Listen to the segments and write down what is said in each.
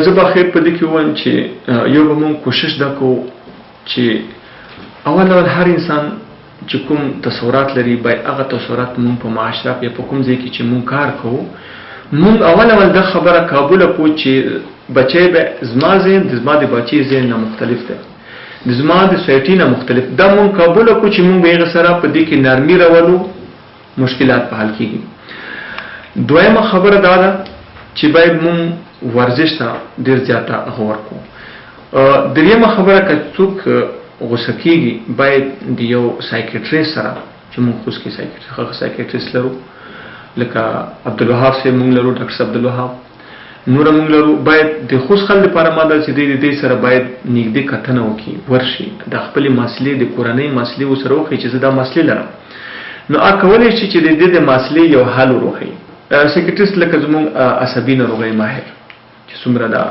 زه به خیر په دې کې ووایم چې یو به مونږ کوشش دا کوو چې اول هر انسان چې کوم تصورات لري باید هغه تصورات مونږ په معاشره یا په کوم ځای کې چې مونږ کار کوو مونږ اول دا خبره قابله کړو چې بچی به زما ذهن د زما د بچی ذهن نه مختلف دی د زما د سوسایټي نه مختلف دا مونږ قابله کړو چې مونږ به هغه سره په دې کې نرمي راولو مشکلات په حل کېږي. دویمه خبره دا ده چې باید مونږ ورزش ته ډېر زیاته غور کوو. دریمه خبره که څوک غوسه کېږي باید د یو سایکیټریست سره چې مونږ خوست کې سایکیټریست لرو لکه عبدالوهاب صاحب مونږ لرو ډاکټر عبدالوهاب نور مونږ لرو باید د خوست خلک لپاره ما دا چې دې سره باید نږدې کتنه وکړي ورشي د خپلې مسلې د کورنۍ مسلې ورسره وښیي چې زه دا مسلې لرم نو کولی شي چې د دې د مسلې یو حل وروښیي. سایکیټریست لکه زمونږ عصبي ناروغۍ ماهر چې څومره دا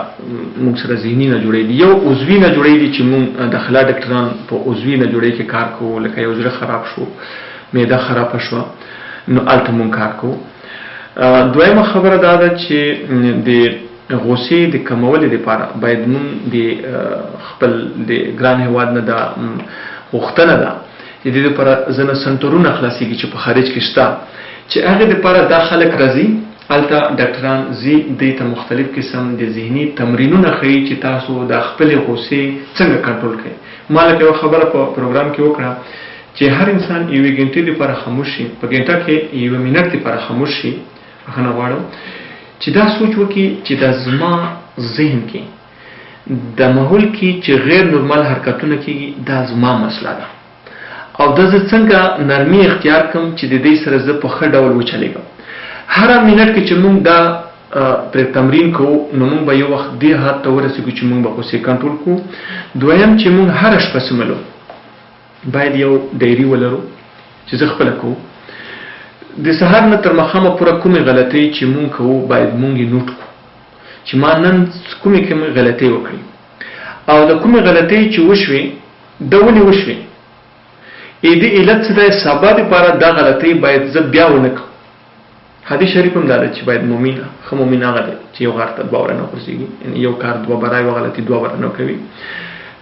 مونږ سره ذهني نه جوړېږي یو عضوي نه جوړېږي چې مونږ داخله ډاکټران په عضوي نه جوړېږي کې کار کوو لکه یو زړه خراب شو معده خرابه شوه نو هلته مونږ کار کوو. دویمه خبره دا ده چې د غوسې د کمولو لپاره باید مونږ د خپل د ګران هېواد نه دا غوښتنه ده چې د دې لپاره ځینې سنټرونه خلاصېږي چې په خارج کې شته چې هغې دپاره دا خلک راځي هلته ډاکټران ځي دې ته مختلف قسم د ذهني تمرینونه ښیي چې تاسو د خپلې غوسې څنګه کنټرول کړئ. ما لکه یوه خبره په پروګرام کې وکړه چې هر انسان یوې ګنټې لپاره خاموش شي په ګنټه کې یوه منټ لپاره خاموش شي بخښنه غواړم چې دا سوچ وکړي چې دا زما ذهن کې د ماحول کې چې غیر نورمال حرکتونه کېږي دا زما مسله ده او دا زه څنګه نرمي اختیار کړم چې د دې سره زه په ښه ډول وچلېږم. هره منټ کې چې مونږ دا پرې تمرین کوو نو مونږ به یو وخت دې حد ته ورسېږو چې مونږ به غوسې کنټرول کوو. دویم چې مونږ هره شپه سملو باید یو ډایري ولرو چې زه خپله کوو د سهار نه تر ماښامه پوره کومې غلطۍ چې مونږ کوو باید مونږ یې نوټ کړو چې ما نن کومې غلطۍ وکړې او د کومې غلطۍ چې وشوې د ولې وشوې د علت څه دی سبا دپاره دا غلطۍ باید زه بیا ونه کړم. حدیث شریف هم دا ده چې باید مؤمن ښه مؤمن هغه دی چې یو غار ته دوه واره نه غورځېږي یو کار دوه بره یوه غلطي دوه واره نه کوي.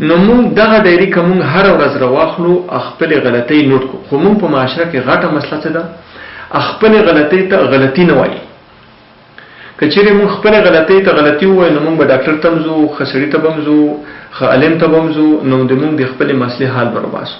نو مونږ دغه ډایري که مونږ هره ورځ راواخلو خپلې غلطۍ نوټ کړو خو مونږ په معاشره کې غټه مسله څه ده خپلې غلطۍ ته غلطي نه وایي. که چیرې مونږ خپلې غلطۍ ته غلطي ووایو نو مونږ به ډاکټر ته هم ځو ښه سړي ته به هم ځو ښه عالم ته به هم ځو نو د مونږ د خپلې مسلې حال به راباسو.